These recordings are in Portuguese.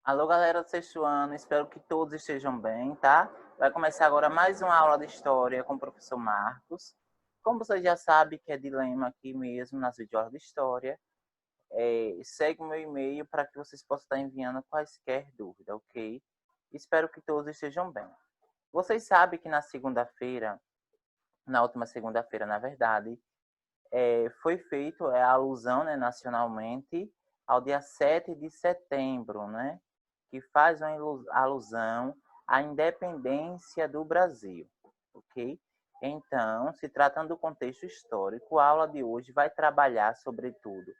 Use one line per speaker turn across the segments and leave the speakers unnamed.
Alô, galera do sexto ano, espero que todos estejam bem, tá? Vai começar agora mais uma aula de História com o professor Marcos. Como vocês já sabem que é dilema aqui mesmo nas videoaulas de História, segue o meu e-mail para que vocês possam estar enviando quaisquer dúvidas, ok? Espero que todos estejam bem. Vocês sabem que na segunda-feira, na última segunda-feira, na verdade, foi feito a alusão, né, nacionalmente ao dia 7 de setembro, né, que faz uma alusão à independência do Brasil, ok? Então, se tratando do contexto histórico, a aula de hoje vai trabalhar, sobretudo,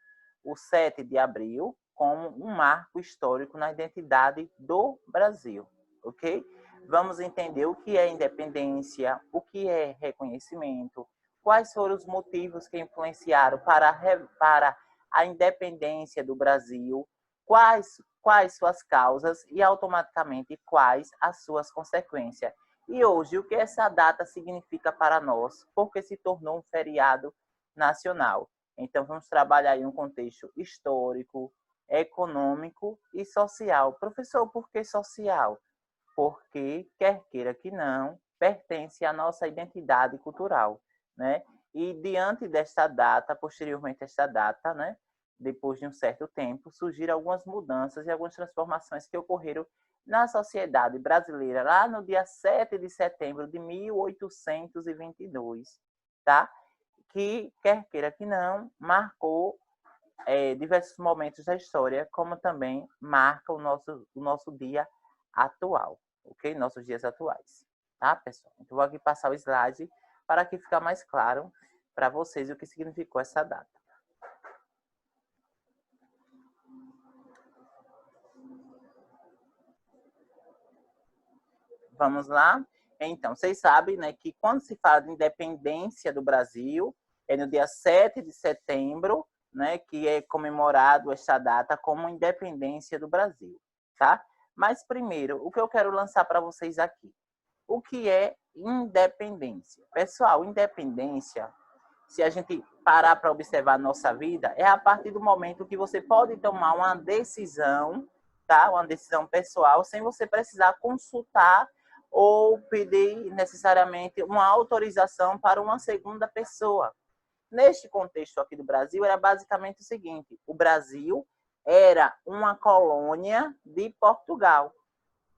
o 7 de abril como um marco histórico na identidade do Brasil, ok? Vamos entender o que é independência, o que é reconhecimento, quais foram os motivos que influenciaram para a independência do Brasil, quais suas causas e automaticamente quais as suas consequências. E hoje, o que essa data significa para nós? Porque se tornou um feriado nacional. Então, vamos trabalhar em um contexto histórico, econômico e social. Professor, por que social? Porque, quer queira que não, pertence à nossa identidade cultural, né? E diante desta data, posteriormente a esta data, né, depois de um certo tempo, surgiram algumas mudanças e algumas transformações que ocorreram na sociedade brasileira lá no dia 7 de setembro de 1822, tá? Que, quer queira que não, marcou diversos momentos da história, como também marca o nosso dia atual, ok? Nossos dias atuais, tá, pessoal? Então, vou aqui passar o slide para que fique mais claro para vocês o que significou essa data. Vamos lá? Então, vocês sabem, né, que quando se fala de independência do Brasil, é no dia 7 de setembro, né, que é comemorado esta data como independência do Brasil, tá? Mas primeiro, o que eu quero lançar para vocês aqui? O que é independência? Pessoal, independência, se a gente parar para observar a nossa vida, é a partir do momento que você pode tomar uma decisão, tá? Uma decisão pessoal, sem você precisar consultar ou pedir necessariamente uma autorização para uma segunda pessoa. Neste contexto aqui do Brasil, era basicamente o seguinte: o Brasil era uma colônia de Portugal.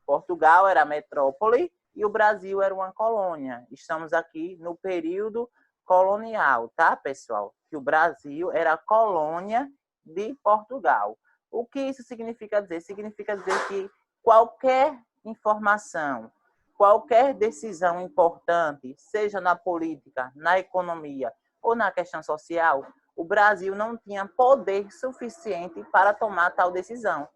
Portugal era a metrópole e o Brasil era uma colônia. Estamos aqui no período colonial, tá, pessoal? Que o Brasil era colônia de Portugal. O que isso significa dizer? Significa dizer que qualquer informação, qualquer decisão importante, seja na política, na economia ou na questão social, o Brasil não tinha poder suficiente para tomar tal decisão.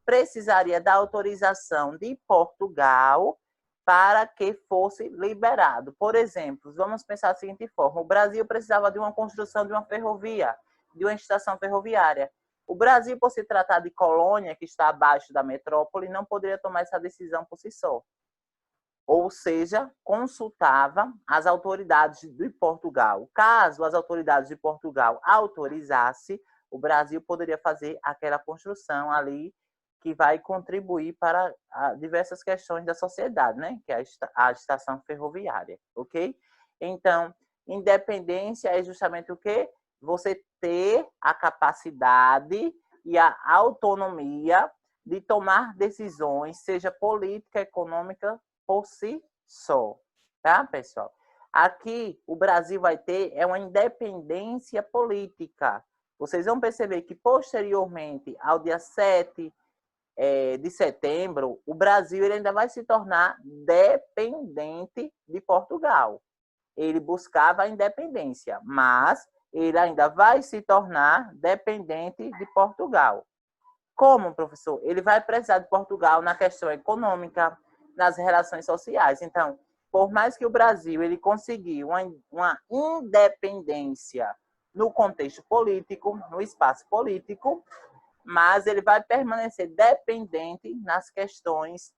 Precisaria da autorização de Portugal para que fosse liberado. Por exemplo, vamos pensar da seguinte forma: o Brasil precisava de uma construção de uma ferrovia, de uma estação ferroviária. O Brasil, por se tratar de colônia que está abaixo da metrópole, não poderia tomar essa decisão por si só. Ou seja, consultava as autoridades de Portugal. Caso as autoridades de Portugal autorizassem, o Brasil poderia fazer aquela construção ali que vai contribuir para diversas questões da sociedade, né? Que é a estação ferroviária, ok? Então, independência é justamente o quê? Você ter a capacidade e a autonomia de tomar decisões, seja política, econômica, por si só, tá, pessoal? Aqui, o Brasil vai ter uma independência política. Vocês vão perceber que, posteriormente ao dia 7 de setembro, o Brasil ele ainda vai se tornar dependente de Portugal. Ele buscava a independência, mas ele ainda vai se tornar dependente de Portugal. Como, professor? Ele vai precisar de Portugal na questão econômica, nas relações sociais. Então, por mais que o Brasil ele conseguiu uma independência no contexto político, no espaço político, mas ele vai permanecer dependente nas questões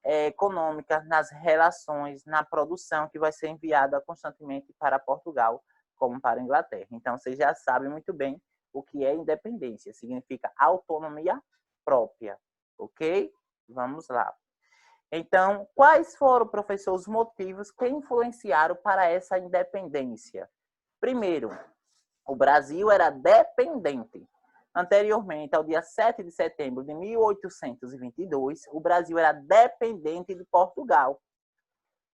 econômicas, nas relações, na produção que vai ser enviada constantemente para Portugal, como para a Inglaterra. Então, vocês já sabem muito bem o que é independência. Significa autonomia própria, ok? Vamos lá. Então, quais foram, professor, os motivos que influenciaram para essa independência? Primeiro, o Brasil era dependente. Anteriormente, ao dia 7 de setembro de 1822, o Brasil era dependente de Portugal.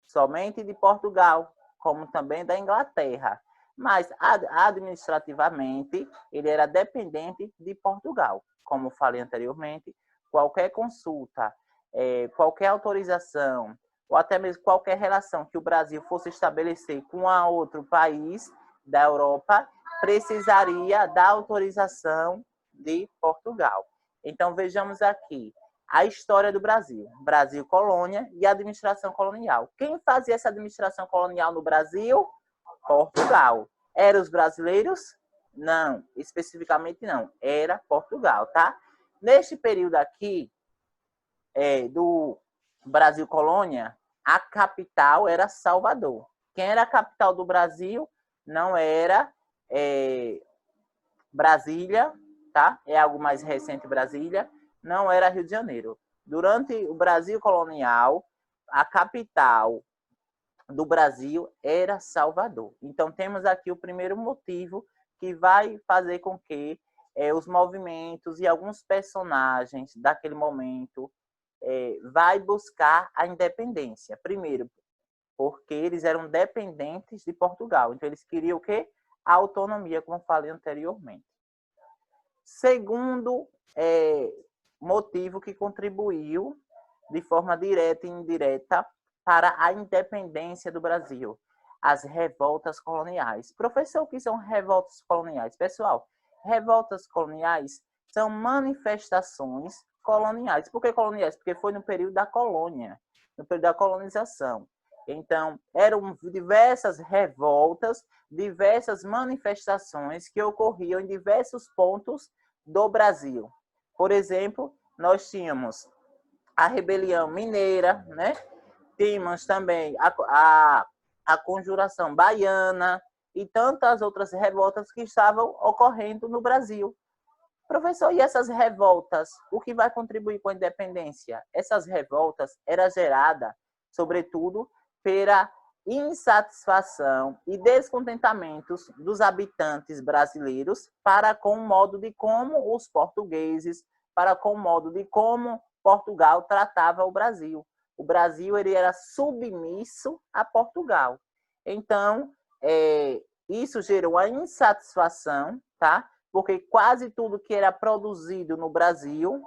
Somente de Portugal, como também da Inglaterra. Mas, administrativamente, ele era dependente de Portugal. Como falei anteriormente, qualquer consulta, qualquer autorização, ou até mesmo qualquer relação que o Brasil fosse estabelecer com outro país da Europa, precisaria da autorização de Portugal. Então, vejamos aqui a história do Brasil. Brasil colônia e administração colonial. Quem fazia essa administração colonial no Brasil? Portugal. Eram os brasileiros? Não, especificamente não. Era Portugal, tá? Neste período aqui, do Brasil colônia, a capital era Salvador. Quem era a capital do Brasil? Não era Brasília, tá? É algo mais recente, Brasília. Não era Rio de Janeiro. Durante o Brasil colonial, a capital do Brasil era Salvador. Então, temos aqui o primeiro motivo que vai fazer com que os movimentos e alguns personagens daquele momento vai buscar a independência. Primeiro, porque eles eram dependentes de Portugal. Então, eles queriam o quê? A autonomia, como falei anteriormente. Segundo motivo que contribuiu de forma direta e indireta para a independência do Brasil, as revoltas coloniais. Professor, o que são revoltas coloniais? Pessoal, revoltas coloniais são manifestações coloniais. Por que coloniais? Porque foi no período da colônia, no período da colonização. Então, eram diversas revoltas, diversas manifestações que ocorriam em diversos pontos do Brasil. Por exemplo, nós tínhamos a rebelião mineira, né? Tínhamos também a conjuração baiana e tantas outras revoltas que estavam ocorrendo no Brasil. Professor, e essas revoltas, o que vai contribuir com a independência? Essas revoltas eram geradas, sobretudo, pela insatisfação e descontentamentos dos habitantes brasileiros para com o modo de como os portugueses, para com o modo de como Portugal tratava o Brasil. O Brasil ele era submisso a Portugal. Então, isso gerou a insatisfação, tá? Porque quase tudo que era produzido no Brasil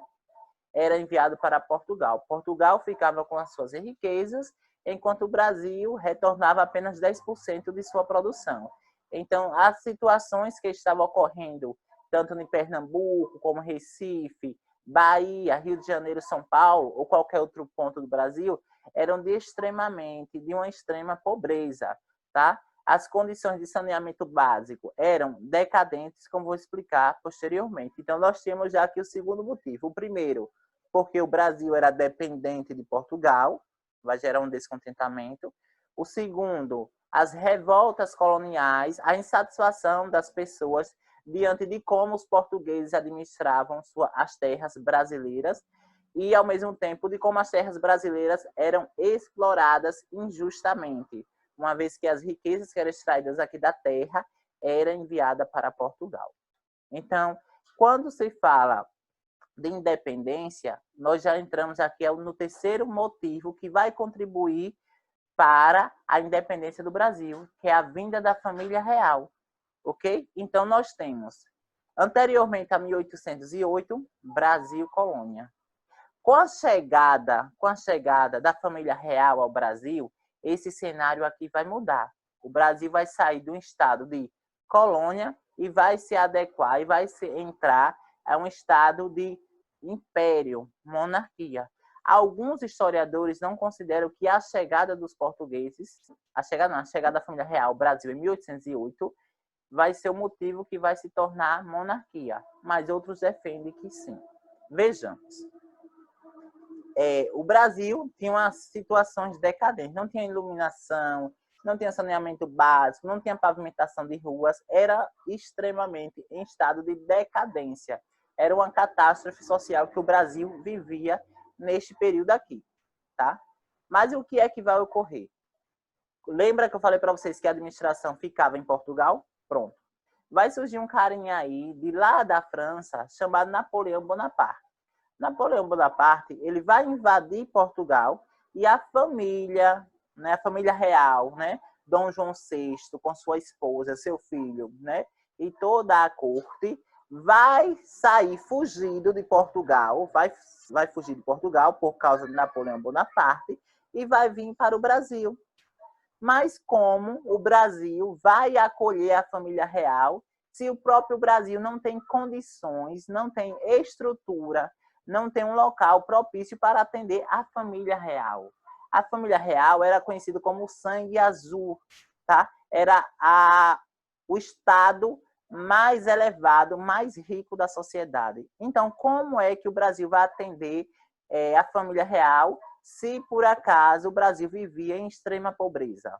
era enviado para Portugal. Portugal ficava com as suas riquezas, enquanto o Brasil retornava apenas 10% de sua produção. Então, as situações que estavam ocorrendo, tanto em Pernambuco, como Recife, Bahia, Rio de Janeiro, São Paulo, ou qualquer outro ponto do Brasil, eram de uma extrema pobreza, tá? As condições de saneamento básico eram decadentes, como vou explicar posteriormente. Então, nós temos já aqui o segundo motivo. O primeiro, porque o Brasil era dependente de Portugal, vai gerar um descontentamento. O segundo, as revoltas coloniais, a insatisfação das pessoas diante de como os portugueses administravam as terras brasileiras e, ao mesmo tempo, de como as terras brasileiras eram exploradas injustamente, uma vez que as riquezas que eram extraídas aqui da terra eram enviadas para Portugal. Então, quando se fala de independência, nós já entramos aqui no terceiro motivo que vai contribuir para a independência do Brasil, que é a vinda da família real, ok? Então, nós temos, anteriormente a 1808, Brasil colônia. Com a chegada da família real ao Brasil, esse cenário aqui vai mudar. O Brasil vai sair de um estado de colônia e vai se adequar e vai entrar a um estado de império, monarquia. Alguns historiadores não consideram que a chegada dos portugueses, a chegada da família real ao Brasil em 1808, vai ser o motivo que vai se tornar monarquia, mas outros defendem que sim. Vejamos. O Brasil tinha umas situações decadentes, não tinha iluminação, não tinha saneamento básico, não tinha pavimentação de ruas, era extremamente em estado de decadência. era uma catástrofe social que o Brasil vivia neste período aqui, tá? Mas o que é que vai ocorrer? Lembra que eu falei para vocês que a administração ficava em Portugal? Pronto. Vai surgir um carinha aí, de lá da França, chamado Napoleão Bonaparte. Napoleão Bonaparte, ele vai invadir Portugal e a família, né, a família real, né, Dom João VI, com sua esposa, seu filho, né, e toda a corte, vai sair fugido de Portugal, vai fugir de Portugal por causa de Napoleão Bonaparte e vai vir para o Brasil. Mas como o Brasil vai acolher a família real se o próprio Brasil não tem condições, não tem estrutura, não tem um local propício para atender a família real? A família real era conhecida como o sangue azul, tá? Era o estado mais elevado, mais rico da sociedade. Então, como é que o Brasil vai atender a família real se por acaso o Brasil vivia em extrema pobreza?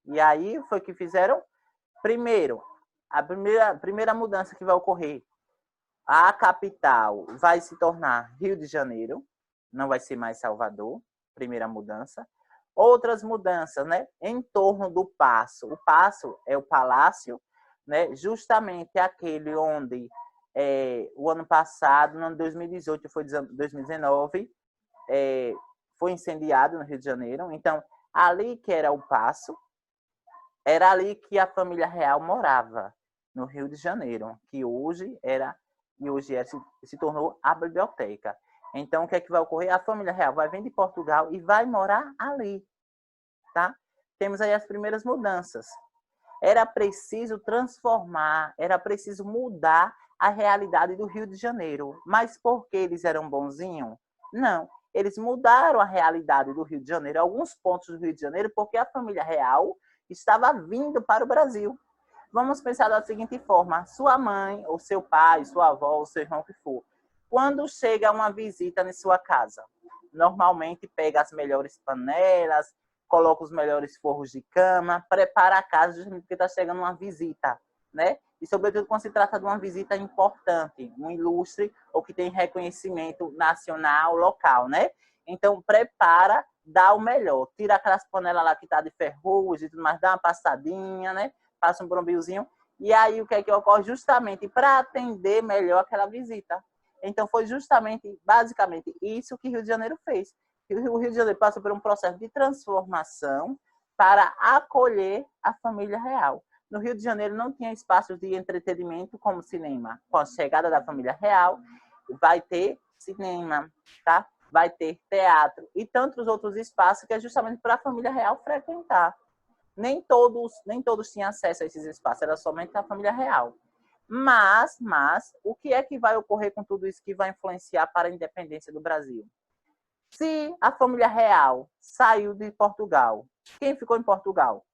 E aí foi que fizeram. Primeiro, a primeira mudança que vai ocorrer, a capital vai se tornar Rio de Janeiro, não vai ser mais Salvador, primeira mudança. Outras mudanças, né, em torno do Paço. O Paço é o palácio, né, justamente aquele onde o ano passado, no ano 2018, foi 2019, foi incendiado no Rio de Janeiro. Então, ali que era o Paço, era ali que a família real morava, no Rio de Janeiro, que hoje se tornou a biblioteca. Então, o que é que vai ocorrer? A família real vai vir de Portugal e vai morar ali, tá? Temos aí as primeiras mudanças. Era preciso transformar, era preciso mudar a realidade do Rio de Janeiro. Mas por que eles eram bonzinhos? Não. Eles mudaram a realidade do Rio de Janeiro, alguns pontos do Rio de Janeiro, porque a família real estava vindo para o Brasil. Vamos pensar da seguinte forma: sua mãe, ou seu pai, sua avó, ou seu irmão que for, quando chega uma visita em sua casa, normalmente pega as melhores panelas, coloca os melhores forros de cama, prepara a casa justamente porque está chegando uma visita, né? E sobretudo quando se trata de uma visita importante, um ilustre ou que tem reconhecimento nacional, local, né? Então prepara, dá o melhor, tira aquelas panelas lá que tá de ferrugem e tudo mais, dá uma passadinha, né? Passa um brombiozinho. E aí o que é que ocorre? Justamente para atender melhor aquela visita. Então foi justamente, basicamente, isso que Rio de Janeiro fez. O Rio de Janeiro passou por um processo de transformação para acolher a família real. No Rio de Janeiro não tinha espaços de entretenimento como cinema. Com a chegada da família real, vai ter cinema, tá? Vai ter teatro e tantos outros espaços que é justamente para a família real frequentar. Nem todos tinham acesso a esses espaços, era somente a família real. Mas, o que é que vai ocorrer com tudo isso que vai influenciar para a independência do Brasil? Se a família real saiu de Portugal, quem ficou em Portugal?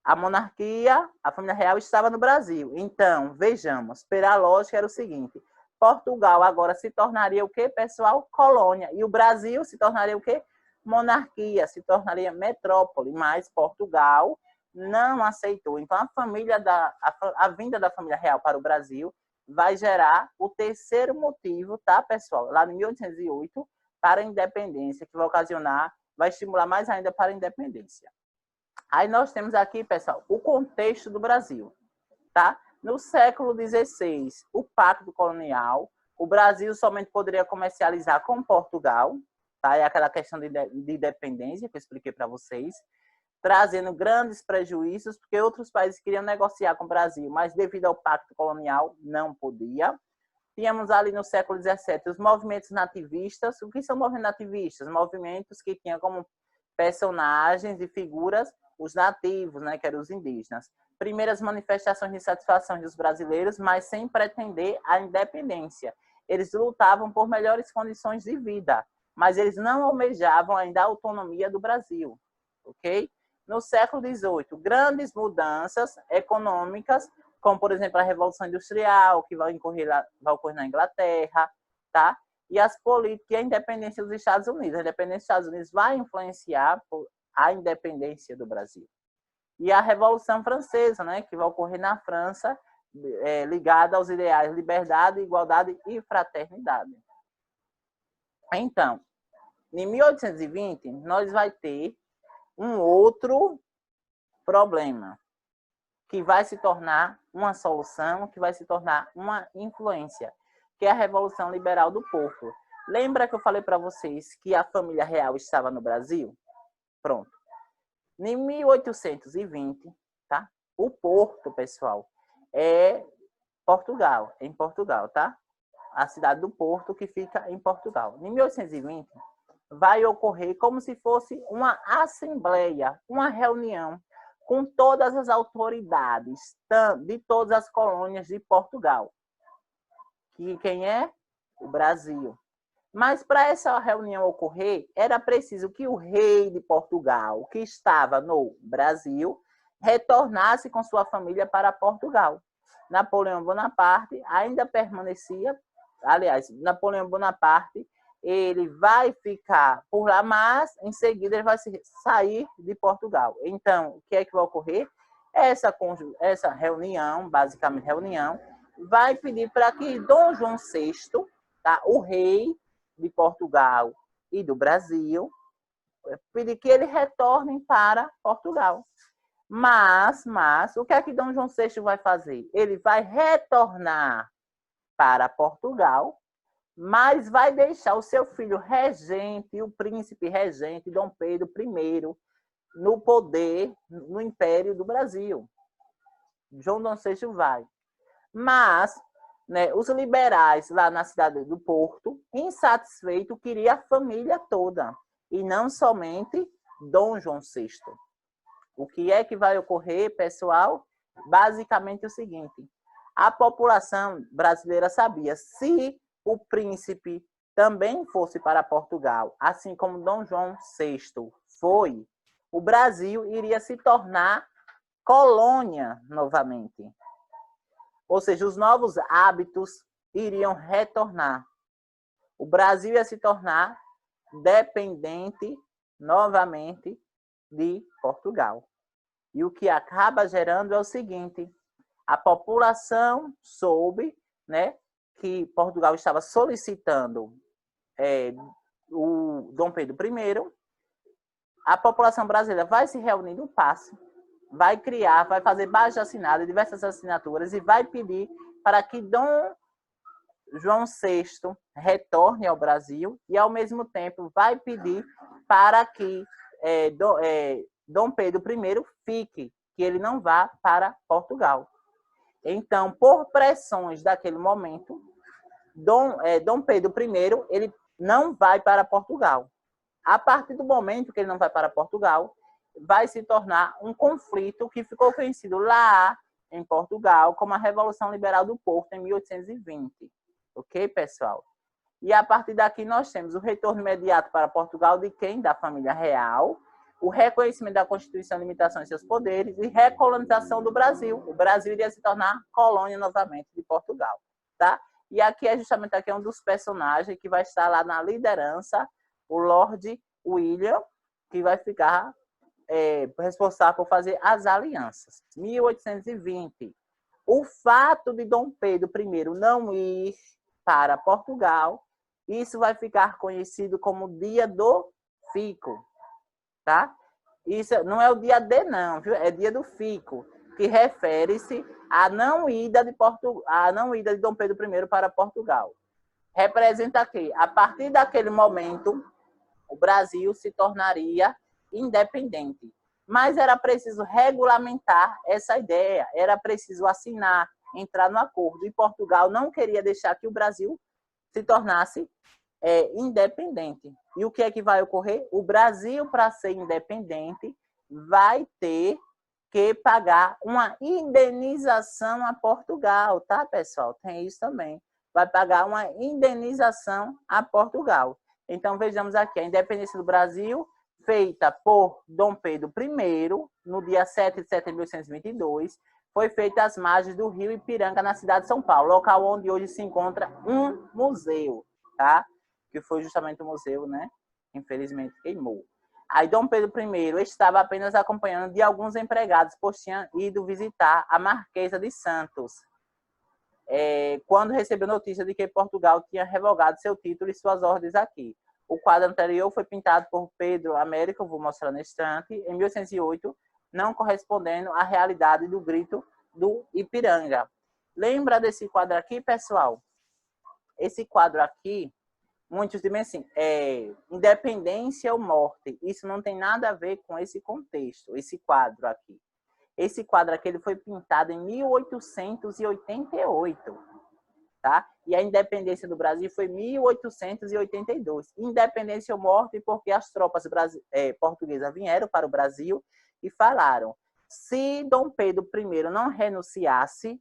A monarquia, a família real estava no Brasil. Então, vejamos, pela lógica era o seguinte: Portugal agora se tornaria o quê, pessoal? Colônia. E o Brasil se tornaria o quê? Monarquia, se tornaria metrópole. Mas Portugal não aceitou. Então, a vinda da família real para o Brasil vai gerar o terceiro motivo, tá, pessoal? Lá em 1808, para a independência, que vai estimular mais ainda para a independência. Aí nós temos aqui, pessoal, o contexto do Brasil, tá? No século XVI, o Pacto Colonial, o Brasil somente poderia comercializar com Portugal, tá? É aquela questão de independência que eu expliquei para vocês, trazendo grandes prejuízos, porque outros países queriam negociar com o Brasil, mas devido ao Pacto Colonial não podia. Tínhamos ali no século XVII os movimentos nativistas. O que são movimentos nativistas? Movimentos que tinham como personagens e figuras os nativos, né, que eram os indígenas. Primeiras manifestações de satisfação dos brasileiros, mas sem pretender a independência. Eles lutavam por melhores condições de vida, mas eles não almejavam ainda a autonomia do Brasil, ok? No século XVIII, grandes mudanças econômicas, como, por exemplo, a Revolução Industrial, que vai ocorrer na Inglaterra, tá? E as políticas e a independência dos Estados Unidos. A independência dos Estados Unidos vai influenciar a independência do Brasil. E a Revolução Francesa, né, que vai ocorrer na França, ligada aos ideais de liberdade, igualdade e fraternidade. Então, em 1820, nós vai ter um outro problema, que vai se tornar uma solução, que vai se tornar uma influência, que é a Revolução Liberal do Porto. Lembra que eu falei para vocês que a família real estava no Brasil? Pronto. Em 1820, tá? O Porto, pessoal, é Portugal, em Portugal, tá? A cidade do Porto, que fica em Portugal. Em 1820, vai ocorrer como se fosse uma assembleia, uma reunião com todas as autoridades de todas as colônias de Portugal. Que quem é? O Brasil. Mas para essa reunião ocorrer, era preciso que o rei de Portugal, que estava no Brasil, retornasse com sua família para Portugal. Napoleão Bonaparte ainda permanecia, aliás, Napoleão Bonaparte, ele vai ficar por lá, mas em seguida ele vai sair de Portugal. Então, o que é que vai ocorrer? Essa reunião, basicamente reunião, vai pedir para que Dom João VI, tá, o rei de Portugal e do Brasil, pedir que ele retorne para Portugal. Mas, o que é que Dom João VI vai fazer? Ele vai retornar para Portugal, mas vai deixar o seu filho regente, o príncipe regente, Dom Pedro I, no poder, no Império do Brasil. João VI vai. Mas, né, os liberais lá na cidade do Porto, insatisfeitos, queriam a família toda, e não somente Dom João VI. O que é que vai ocorrer, pessoal? Basicamente o seguinte: a população brasileira sabia, se o príncipe também fosse para Portugal, assim como Dom João VI foi, o Brasil iria se tornar colônia novamente. Ou seja, os novos hábitos iriam retornar. O Brasil ia se tornar dependente novamente de Portugal. E o que acaba gerando é o seguinte: a população soube, né, que Portugal estava solicitando o Dom Pedro I. A população brasileira vai se reunir no passe, vai criar, vai fazer abaixo-assinado, diversas assinaturas, e vai pedir para que Dom João VI retorne ao Brasil, e, ao mesmo tempo, vai pedir para que Dom Pedro I fique, que ele não vá para Portugal. Então, por pressões daquele momento, Dom Pedro I ele não vai para Portugal. A partir do momento que ele não vai para Portugal, vai se tornar um conflito que ficou conhecido lá em Portugal como a Revolução Liberal do Porto, em 1820. Ok, pessoal? E a partir daqui nós temos o retorno imediato para Portugal de quem? Da família real, o reconhecimento da Constituição, limitação de seus poderes e recolonização do Brasil. O Brasil iria se tornar colônia novamente de Portugal, tá? E aqui é justamente aqui um dos personagens que vai estar lá na liderança, o Lord William, que vai ficar responsável por fazer as alianças. 1820. O fato de Dom Pedro I não ir para Portugal, isso vai ficar conhecido como Dia do Fico, tá? Isso não é o dia D, não, viu? É Dia do Fico, que refere-se à não ida de Dom Pedro I para Portugal. Representa que, a partir daquele momento, o Brasil se tornaria independente. Mas era preciso regulamentar essa ideia, era preciso assinar, entrar no acordo. E Portugal não queria deixar que o Brasil se tornasse independente. E o que é que vai ocorrer? O Brasil, para ser independente, vai ter que pagar uma indenização a Portugal, tá, pessoal? Tem isso também. Vai pagar uma indenização a Portugal. Então, vejamos aqui, a independência do Brasil, feita por Dom Pedro I, no dia 7 de setembro de 1822, foi feita às margens do rio Ipiranga, na cidade de São Paulo, local onde hoje se encontra um museu, tá? Que foi justamente o museu, né? Infelizmente queimou. Aí Dom Pedro I estava apenas acompanhando de alguns empregados, pois tinha ido visitar a Marquesa de Santos, quando recebeu notícia de que Portugal tinha revogado seu título e suas ordens aqui. O quadro anterior foi pintado por Pedro Américo, vou mostrar no instante, em 1808, não correspondendo à realidade do grito do Ipiranga. Lembra desse quadro aqui, pessoal? Esse quadro aqui, muitos dizem assim, independência ou morte. Isso não tem nada a ver com esse contexto, esse quadro aqui. Esse quadro aqui ele foi pintado em 1888, tá? E a independência do Brasil foi em 1882. Independência ou morte porque as tropas portuguesas vieram para o Brasil e falaram: se Dom Pedro I não renunciasse,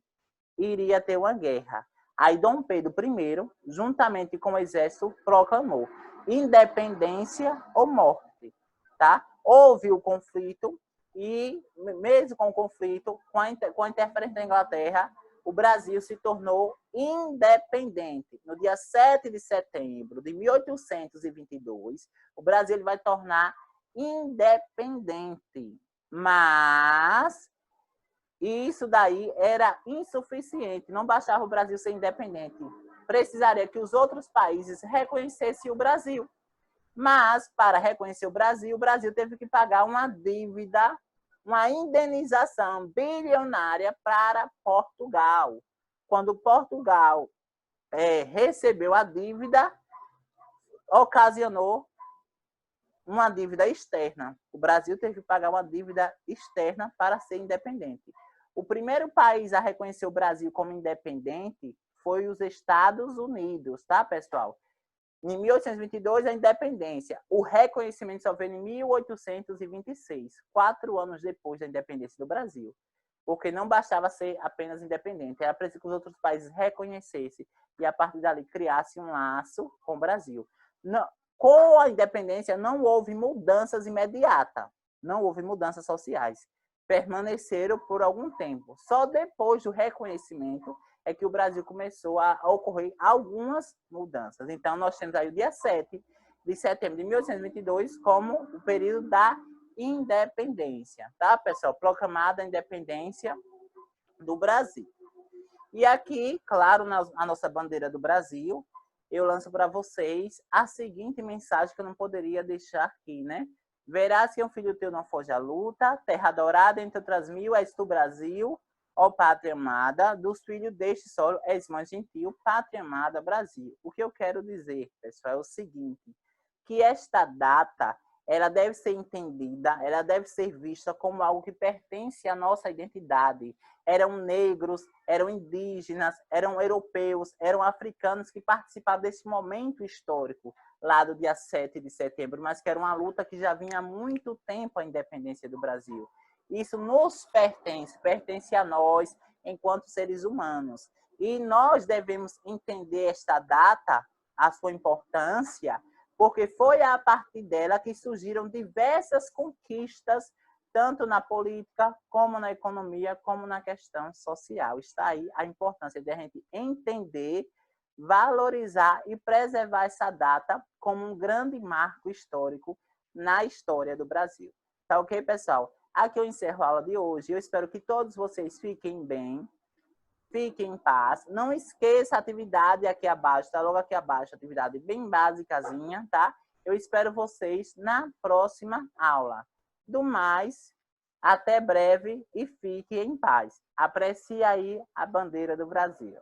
iria ter uma guerra. Aí Dom Pedro I, juntamente com o exército, proclamou independência ou morte, tá? Houve o conflito e, mesmo com o conflito, com a interferência da Inglaterra, o Brasil se tornou independente. No dia 7 de setembro de 1822, o Brasil ele vai tornar independente. Mas isso daí era insuficiente, não bastava o Brasil ser independente. Precisaria que os outros países reconhecessem o Brasil. Mas, para reconhecer o Brasil teve que pagar uma dívida, uma indenização bilionária para Portugal. Quando Portugal recebeu a dívida, ocasionou uma dívida externa. O Brasil teve que pagar uma dívida externa para ser independente. O primeiro país a reconhecer o Brasil como independente foi os Estados Unidos, tá, pessoal? Em 1822, a independência. O reconhecimento só veio em 1826, 4 anos depois da independência do Brasil. Porque não bastava ser apenas independente, era preciso que os outros países reconhecessem e, a partir dali, criassem um laço com o Brasil. Não, com a independência, não houve mudanças imediatas, não houve mudanças sociais. Permaneceram por algum tempo. Só depois do reconhecimento é que o Brasil começou a ocorrer algumas mudanças. Então, nós temos aí o dia 7 de setembro de 1822 como o período da independência, tá, pessoal? Proclamada a independência do Brasil. E aqui, claro, a nossa bandeira do Brasil, eu lanço para vocês a seguinte mensagem que eu não poderia deixar aqui, né? Verás que um filho teu não foge à luta, terra dourada entre outras mil, és tu, Brasil, ó pátria amada, dos filhos deste solo és mãe gentil, pátria amada, Brasil. O que eu quero dizer, pessoal, é o seguinte, que esta data, ela deve ser entendida, ela deve ser vista como algo que pertence à nossa identidade. Eram negros, eram indígenas, eram europeus, eram africanos que participavam desse momento histórico, lá do dia 7 de setembro, mas que era uma luta que já vinha há muito tempo a independência do Brasil. Isso nos pertence a nós, enquanto seres humanos. E nós devemos entender esta data, a sua importância, porque foi a partir dela que surgiram diversas conquistas, tanto na política, como na economia, como na questão social. Está aí a importância de a gente entender, valorizar e preservar essa data como um grande marco histórico na história do Brasil. Tá ok, pessoal? Aqui eu encerro a aula de hoje. Eu espero que todos vocês fiquem bem, fiquem em paz. Não esqueça a atividade aqui abaixo, está logo aqui abaixo, atividade bem básicazinha, tá? Eu espero vocês na próxima aula. Do mais, até breve e fique em paz. Aprecie aí a bandeira do Brasil.